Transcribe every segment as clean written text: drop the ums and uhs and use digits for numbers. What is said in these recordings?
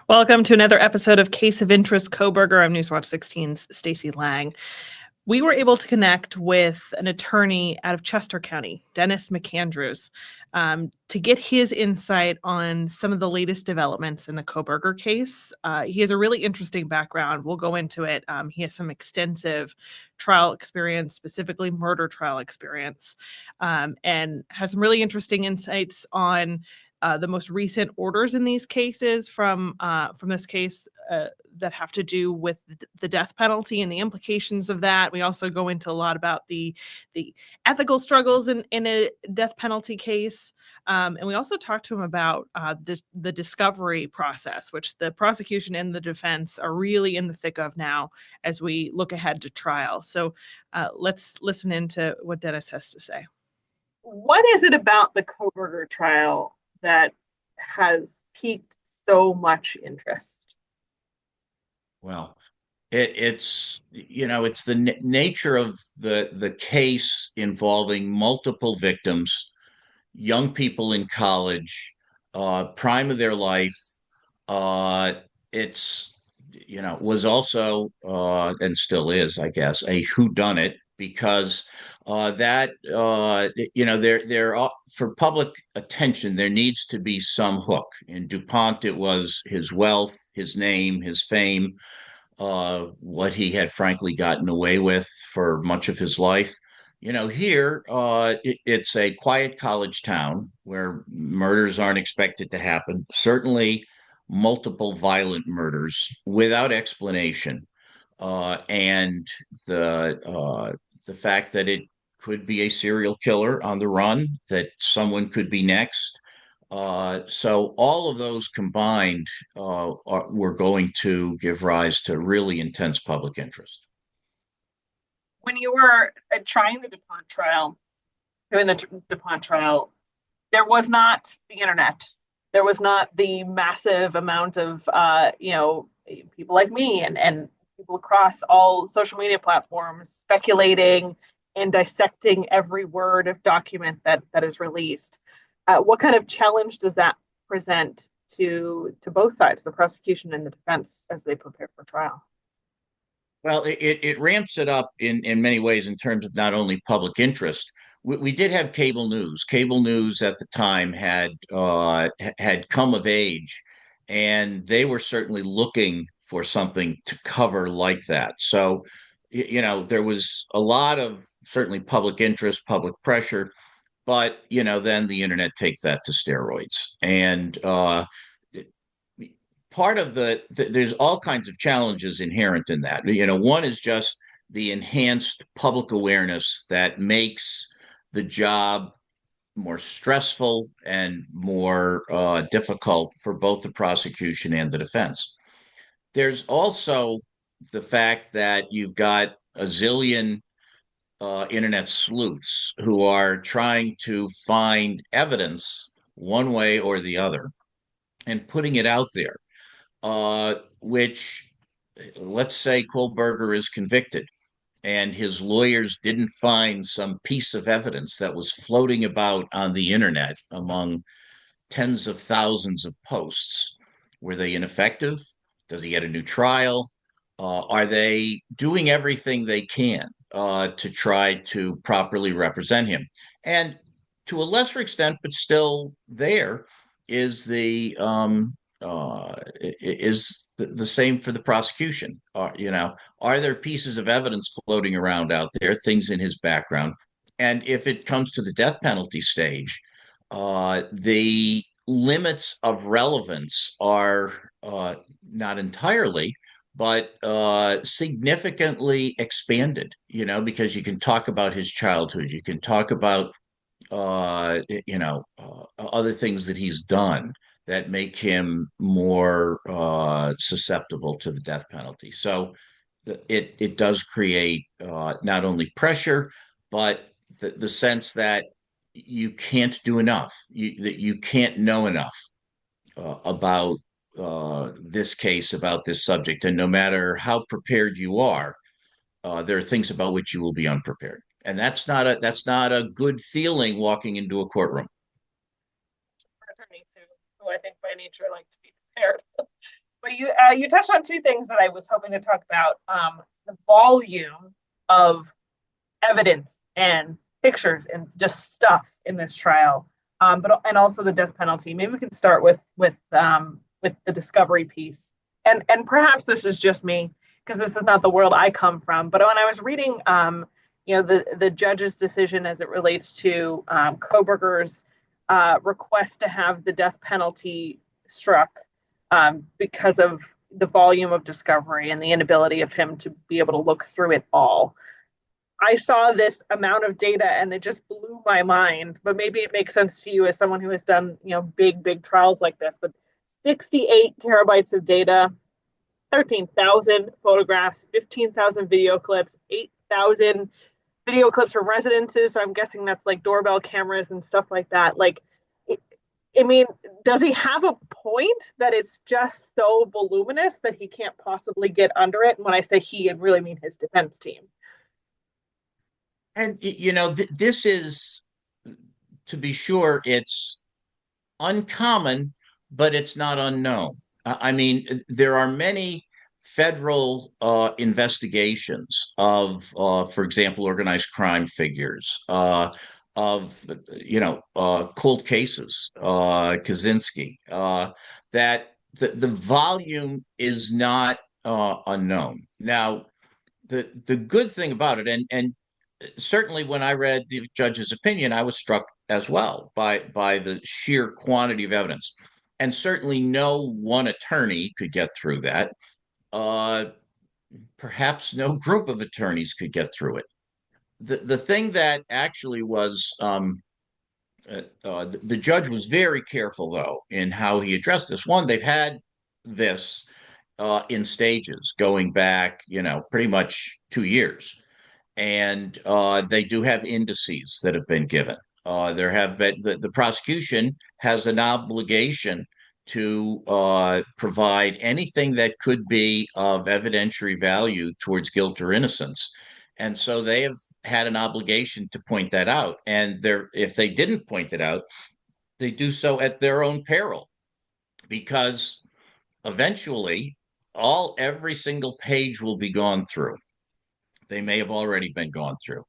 Welcome to another episode of Case of Interest Kohberger. I'm Newswatch 16's Stacey Lang. We were able to connect with an attorney out of Chester County, Dennis McAndrews, to get his insight on some of the latest developments in the Kohberger case. He has a really interesting background. We'll go into it. He has some extensive trial experience, specifically murder trial experience, and has some really interesting insights on the most recent orders in these cases from this case that have to do with the death penalty and the implications of that. We also go into a lot about the ethical struggles in a death penalty case. And we also talked to him about the discovery process, which the prosecution and the defense are really in the thick of now as we look ahead to trial. So let's listen into what Dennis has to say. What is it about the Kohberger trial that has piqued so much interest? Well, it's the nature of the case involving multiple victims, young people in college, prime of their life. It's was also and still is, I guess, a whodunit because there for public attention there needs to be some hook. In DuPont, it was his wealth, his name, his fame, what he had frankly gotten away with for much of his life. Here it's a quiet college town where murders aren't expected to happen. Certainly, multiple violent murders without explanation, and the fact that it could be a serial killer on the run, that someone could be next. So all of those combined were going to give rise to really intense public interest. When you were trying the DuPont trial, doing the DuPont trial, there was not the internet. There was not the massive amount of, people like me and people across all social media platforms speculating and dissecting every word of document that is released. What kind of challenge does that present to both sides, the prosecution and the defense, as they prepare for trial? Well, it ramps it up in many ways in terms of not only public interest. We did have cable news. Cable news at the time had come of age, and they were certainly looking for something to cover like that. So, there was a lot of certainly public interest, public pressure, but then the internet takes that to steroids, and part of there's all kinds of challenges inherent in that. One is just the enhanced public awareness that makes the job more stressful and more difficult for both the prosecution and the defense. There's also the fact that you've got a zillion internet sleuths who are trying to find evidence one way or the other and putting it out there, which, let's say Kohberger is convicted and his lawyers didn't find some piece of evidence that was floating about on the internet among tens of thousands of posts. Were they ineffective? Does he get a new trial? Are they doing everything they can to try to properly represent him? And to a lesser extent, but still there, is the same for the prosecution. Are there pieces of evidence floating around out there, things in his background? And if it comes to the death penalty stage, the limits of relevance are not entirely, but significantly expanded, because you can talk about his childhood, you can talk about, other things that he's done that make him more susceptible to the death penalty. So it does create not only pressure, but the sense that you can't do enough, that you can't know enough about this case, about this subject. And no matter how prepared you are, there are things about which you will be unprepared. And that's not a good feeling walking into a courtroom. Attorneys who I think by nature like to be prepared. But you touched on two things that I was hoping to talk about. The volume of evidence and pictures and just stuff in this trial, and also the death penalty. Maybe we can start with the discovery piece. And perhaps this is just me because this is not the world I come from. But when I was reading, the judge's decision as it relates to Kohberger's request to have the death penalty struck because of the volume of discovery and the inability of him to be able to look through it all. I saw this amount of data and it just blew my mind, but maybe it makes sense to you as someone who has done, big trials like this, but 68 terabytes of data, 13,000 photographs, 15,000 video clips, 8,000 video clips from residences. So I'm guessing that's like doorbell cameras and stuff like that. Does he have a point that it's just so voluminous that he can't possibly get under it? And when I say he, I really mean his defense team. And this is, to be sure, it's uncommon, but it's not unknown. There are many federal investigations of, for example, organized crime figures, of cold cases, Kaczynski, that the volume is not unknown. Now, the good thing about it, and certainly when I read the judge's opinion, I was struck as well by the sheer quantity of evidence. And certainly no one attorney could get through that. Perhaps no group of attorneys could get through it. The thing that actually was, the judge was very careful, though, in how he addressed this. One, they've had this in stages going back, pretty much 2 years. And they do have indices that have been given. There have been the prosecution has an obligation to provide anything that could be of evidentiary value towards guilt or innocence, and so they have had an obligation to point that out. And if they didn't point it out, they do so at their own peril, because eventually every single page will be gone through. They may have already been gone through,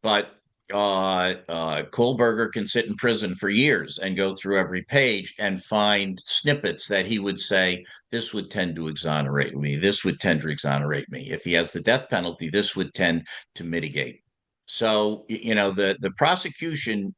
but Kohberger can sit in prison for years and go through every page and find snippets that he would say, this would tend to exonerate me. This would tend to exonerate me. If he has the death penalty, this would tend to mitigate. So, the prosecution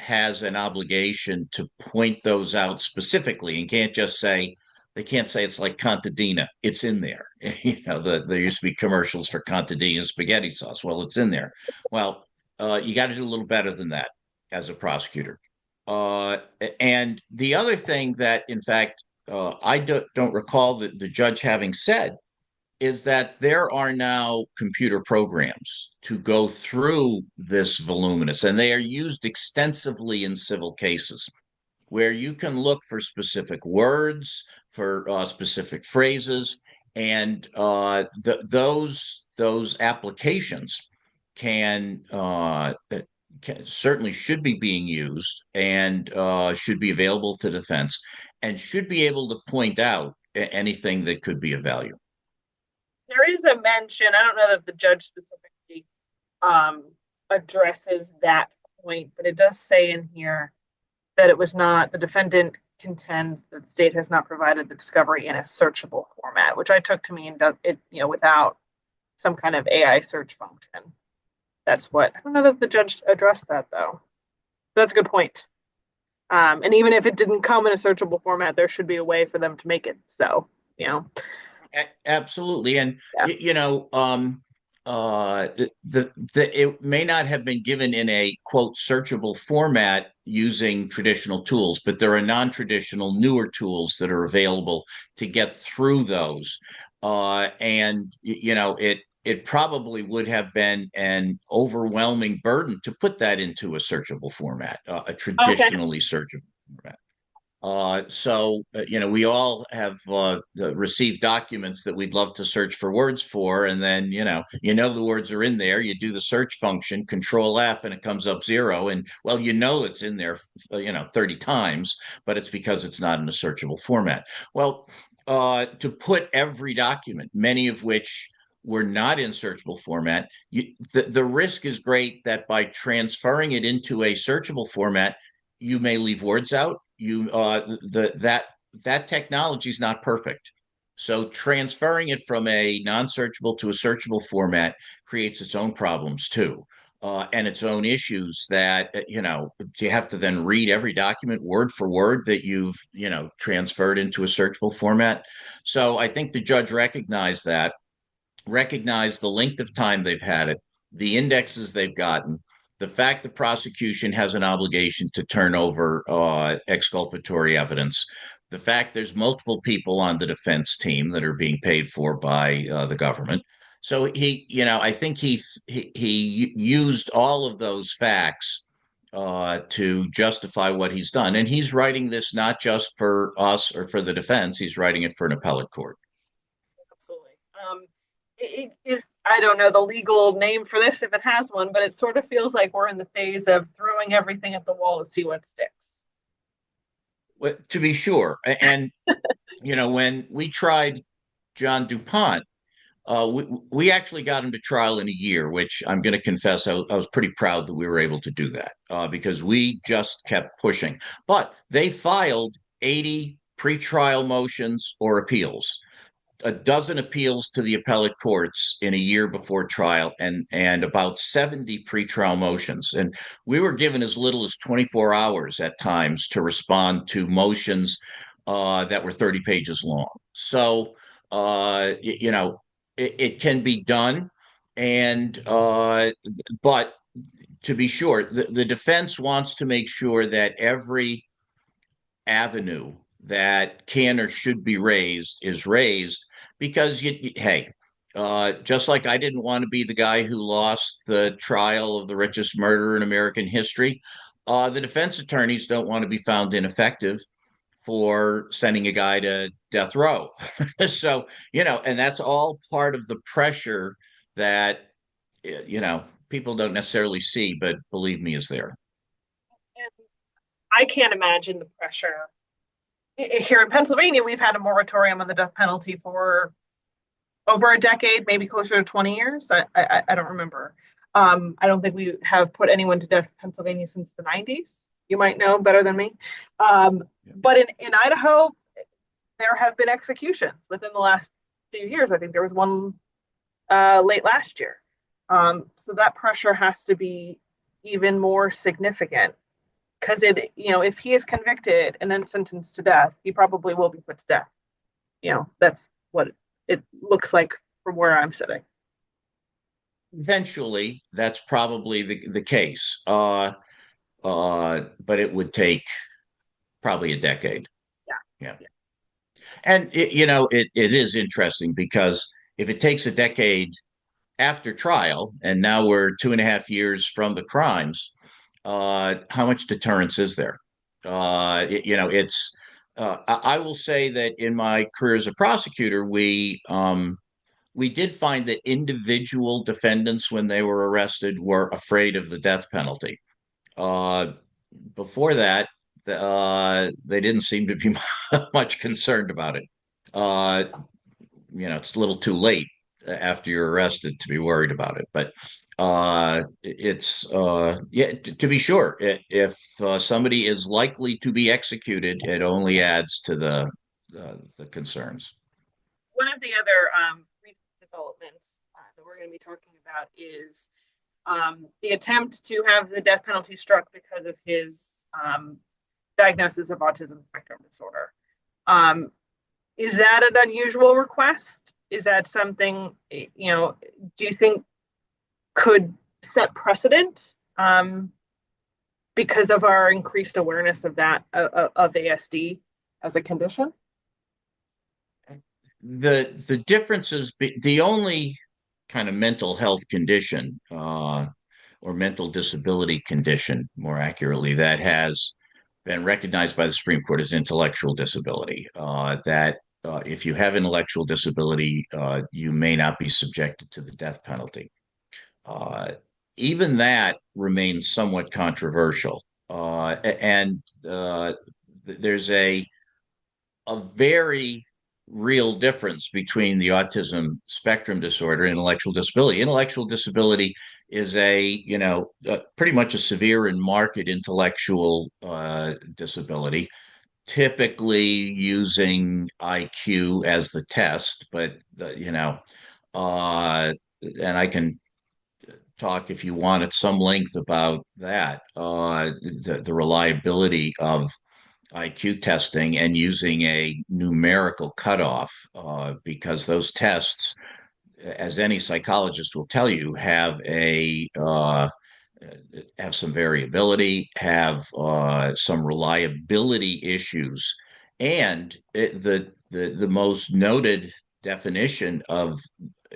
has an obligation to point those out specifically, and can't just say, they can't say it's like contadina. It's in there. There used to be commercials for contadina spaghetti sauce. Well, it's in there. Well, you got to do a little better than that as a prosecutor. And the other thing that, in fact, I don't recall the judge having said is that there are now computer programs to go through this voluminous, and they are used extensively in civil cases, where you can look for specific words, for specific phrases, and those applications certainly should be being used, and should be available to defense, and should be able to point out anything that could be of value. There is a mention, I don't know that the judge specifically addresses that point, but it does say in here that it was not, the defendant contends that the state has not provided the discovery in a searchable format, which I took to mean that it, without some kind of AI search function. That's what, I don't know that the judge addressed that, though. That's a good point. And even if it didn't come in a searchable format, there should be a way for them to make it so, Absolutely. And, it may not have been given in a, quote, searchable format using traditional tools, but there are non-traditional, newer tools that are available to get through those. And it probably would have been an overwhelming burden to put that into a searchable format, a traditionally searchable format. We all have received documents that we'd love to search for words for, and then the words are in there. You do the search function, Control F, and it comes up zero, and well, it's in there, 30 times, but it's because it's not in a searchable format. Well, to put every document, many of which were not in searchable format, the risk is great that by transferring it into a searchable format, you may leave words out. That technology is not perfect. So transferring it from a non-searchable to a searchable format creates its own problems too, and its own issues that you have to then read every document word for word that you've transferred into a searchable format. So I think the judge recognized the length of time they've had it, the indexes they've gotten, the fact the prosecution has an obligation to turn over exculpatory evidence, the fact there's multiple people on the defense team that are being paid for by the government. So I think he used all of those facts to justify what he's done, and he's writing this not just for us or for the defense; he's writing it for an appellate court. Absolutely. It is, I don't know the legal name for this if it has one, but it sort of feels like we're in the phase of throwing everything at the wall to see what sticks. Well, to be sure. And, when we tried John DuPont, we actually got him to trial in a year, which I'm going to confess I was pretty proud that we were able to do that because we just kept pushing. But they filed 80 pretrial motions or appeals, a dozen appeals to the appellate courts in a year before trial, and about 70 pretrial motions. And we were given as little as 24 hours at times to respond to motions that were 30 pages long. So, it can be done. And, but to be sure, the defense wants to make sure that every avenue that can or should be raised is raised because hey, just like I didn't want to be the guy who lost the trial of the richest murderer in American history, the defense attorneys don't want to be found ineffective for sending a guy to death row. So, and that's all part of the pressure that, people don't necessarily see, but believe me, is there. And I can't imagine the pressure. Here in Pennsylvania, we've had a moratorium on the death penalty for over a decade, maybe closer to 20 years. I don't remember. I don't think we have put anyone to death in Pennsylvania since the 90s. You might know better than me. But in Idaho, there have been executions within the last few years. I think there was one late last year. So that pressure has to be even more significant because if he is convicted and then sentenced to death, he probably will be put to death. That's what it looks like from where I'm sitting. Eventually, that's probably the case. But it would take probably a decade. Yeah. And it is interesting because if it takes a decade after trial, and now we're 2.5 years from the crimes, how much deterrence is there? It's. I will say that in my career as a prosecutor, we did find that individual defendants, when they were arrested, were afraid of the death penalty. Before that, they didn't seem to be much concerned about it. It's a little too late after you're arrested to be worried about it, but it's to be sure, if somebody is likely to be executed, it only adds to the concerns. One of the other recent developments that we're going to be talking about is the attempt to have the death penalty struck because of his diagnosis of autism spectrum disorder. Is that an unusual request? Is that something, do you think could set precedent because of our increased awareness of that, of ASD as a condition? The differences, the only kind of mental health condition or mental disability condition, more accurately, that has been recognized by the Supreme Court as intellectual disability. That if you have intellectual disability, you may not be subjected to the death penalty. Uh, Even that remains somewhat controversial. And there's a very real difference between the autism spectrum disorder and intellectual disability. Intellectual disability is pretty much a severe and marked intellectual disability, typically using IQ as the test, but and I can talk if you want at some length about that, the reliability of IQ testing and using a numerical cutoff, because those tests, as any psychologist will tell you, have some variability, have some reliability issues, and the most noted definition of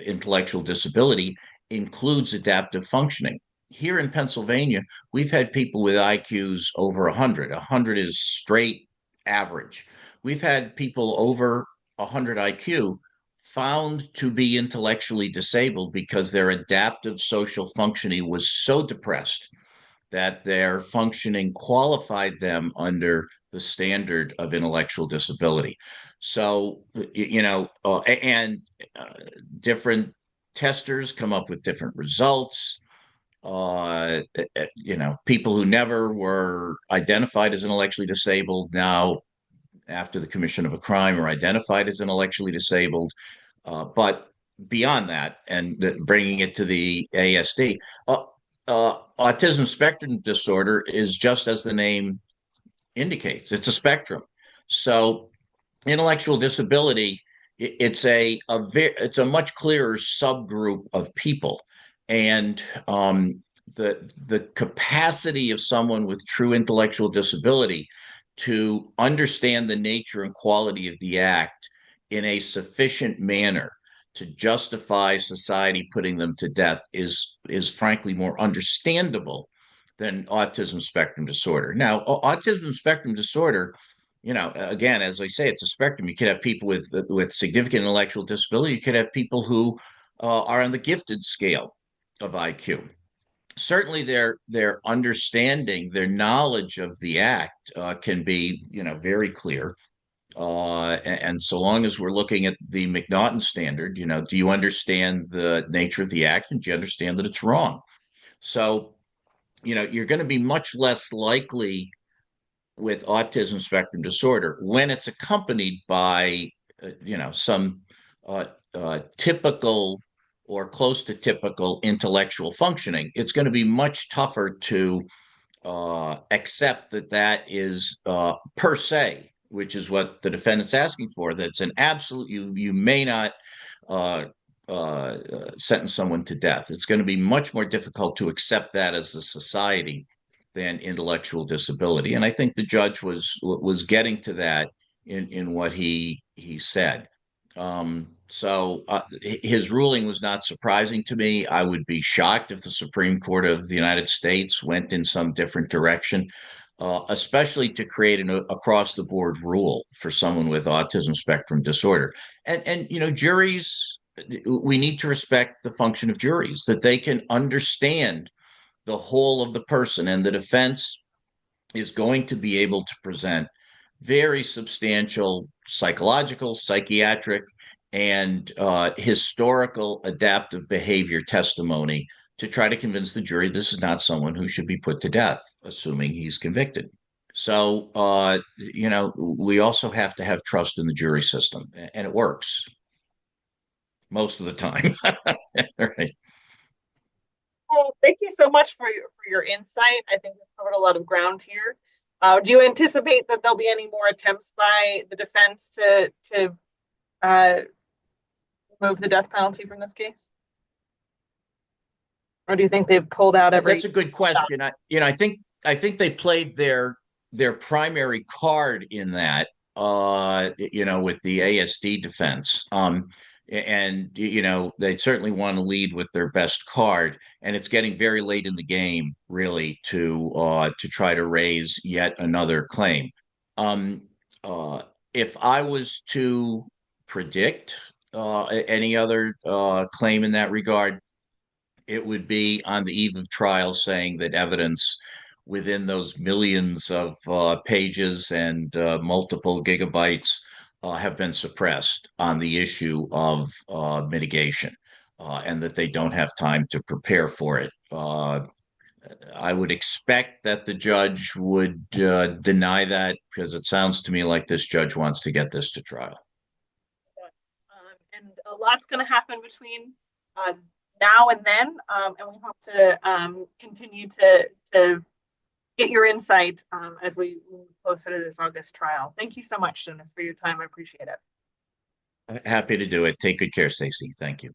intellectual disability includes adaptive functioning. Here in Pennsylvania, we've had people with IQs over 100. 100 is straight average. We've had people over 100 IQ found to be intellectually disabled because their adaptive social functioning was so depressed that their functioning qualified them under the standard of intellectual disability. So, and different testers come up with different results. People who never were identified as intellectually disabled now, after the commission of a crime, are identified as intellectually disabled. But beyond that, and bringing it to the ASD, autism spectrum disorder is just as the name indicates. It's a spectrum. So intellectual disability, it's it's a much clearer subgroup of people, and the capacity of someone with true intellectual disability to understand the nature and quality of the act in a sufficient manner to justify society putting them to death is frankly more understandable than autism spectrum disorder. Now, autism spectrum disorder, again, as I say, it's a spectrum. You could have people with significant intellectual disability. You could have people who are on the gifted scale of IQ. Certainly, their understanding, their knowledge of the act can be, very clear. And so long as we're looking at the McNaughton standard, do you understand the nature of the act, and do you understand that it's wrong? So, you're going to be much less likely with autism spectrum disorder when it's accompanied by, some typical or close to typical intellectual functioning. It's going to be much tougher to accept that is per se, which is what the defendant's asking for. That's an absolute. You may not sentence someone to death. It's going to be much more difficult to accept that as a society than intellectual disability. And I think the judge was getting to that in what he said. So his ruling was not surprising to me. I would be shocked if the Supreme Court of the United States went in some different direction, especially to create an across-the-board rule for someone with autism spectrum disorder. And juries, we need to respect the function of juries, that they can understand the whole of the person, and the defense is going to be able to present very substantial psychological, psychiatric, and historical adaptive behavior testimony to try to convince the jury this is not someone who should be put to death, assuming he's convicted. So, we also have to have trust in the jury system, and it works most of the time. Right. Well, thank you so much for your insight. I think we've covered a lot of ground here. Do you anticipate that there'll be any more attempts by the defense to remove the death penalty from this case? Or do you think they've pulled out every? That's a good question. I think they played their primary card in that, with the ASD defense. And they certainly want to lead with their best card, and it's getting very late in the game, really, to try to raise yet another claim. Um, if I was to predict any other claim in that regard, it would be on the eve of trial, saying that evidence within those millions of pages and multiple gigabytes have been suppressed on the issue of mitigation, and that they don't have time to prepare for it. I would expect that the judge would deny that, because it sounds to me like this judge wants to get this to trial. And a lot's going to happen between now and then, and we hope to continue to get your insight as we move closer to this August trial. Thank you so much, Dennis, for your time. I appreciate it. Happy to do it. Take good care, Stacey. Thank you.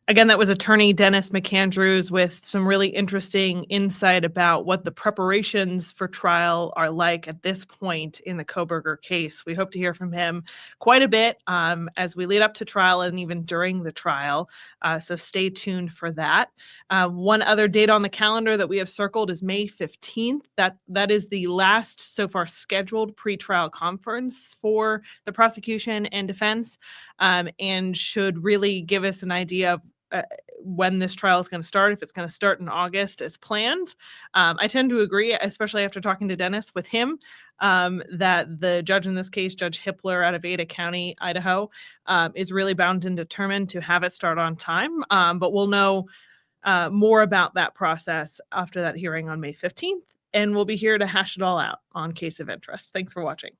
Again, that was attorney Dennis McAndrews with some really interesting insight about what the preparations for trial are like at this point in the Kohberger case. We hope to hear from him quite a bit as we lead up to trial and even during the trial. So stay tuned for that. One other date on the calendar that we have circled is May 15th. That is the last so far scheduled pretrial conference for the prosecution and defense, and should really give us an idea of when this trial is going to start, if it's going to start in August as planned. I tend to agree, especially after talking to Dennis with him, that the judge in this case, Judge Hippler out of Ada County, Idaho, is really bound and determined to have it start on time. But we'll know more about that process after that hearing on May 15th, and we'll be here to hash it all out on Case of Interest. Thanks for watching.